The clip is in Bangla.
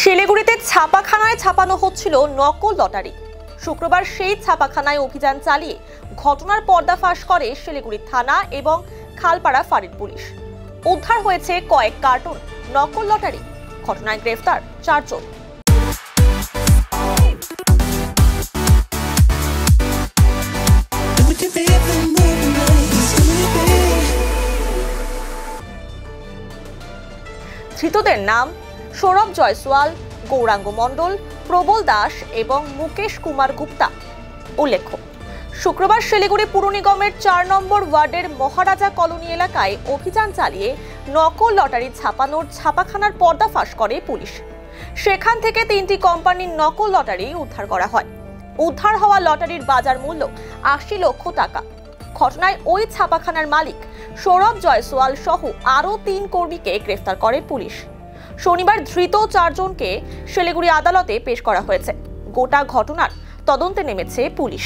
শিলিগুড়িতে ছাপাখানায় ছাপানো হচ্ছিল নকল লটারি। শুক্রবার সেই ছাপাখানায় অভিযান চালিয়ে ঘটনার পর্দাফাশ করে শিলিগুড়ি থানা এবং খালপাড়া ফাঁড়ির পুলিশ। উদ্ধার হয়েছে কয়েক কার্টন নকল লটারি। ঘটনায় গ্রেফতার 4 জন। ধৃতদের নাম সৌরভ জয়সওয়াল, গৌরাঙ্গ মণ্ডল, প্রবল দাস এবং মুকেশ কুমার গুপ্তা। উল্লেখ্য, শুক্রবার শিলিগুড়ি পুর নিগমের 4 নম্বর ওয়ার্ডের মহারাজা কলোনি এলাকায় অভিযান চালিয়ে নকল লটারি ছাপানোর ছাপাখানার পর্দাফাশ করে পুলিশ। সেখান থেকে 3টি কোম্পানির নকল লটারি উদ্ধার করা হয়। উদ্ধার হওয়া লটারির বাজার মূল্য 80 লক্ষ টাকা। ঘটনায় ওই ছাপাখানার মালিক সৌরভ জয়সওয়াল সহ আরও 3 কর্মীকে গ্রেফতার করে পুলিশ। শনিবার ধৃত 4 জনকে শিলিগুড়ি আদালতে পেশ করা হয়েছে। গোটা ঘটনার তদন্তে নেমেছে পুলিশ।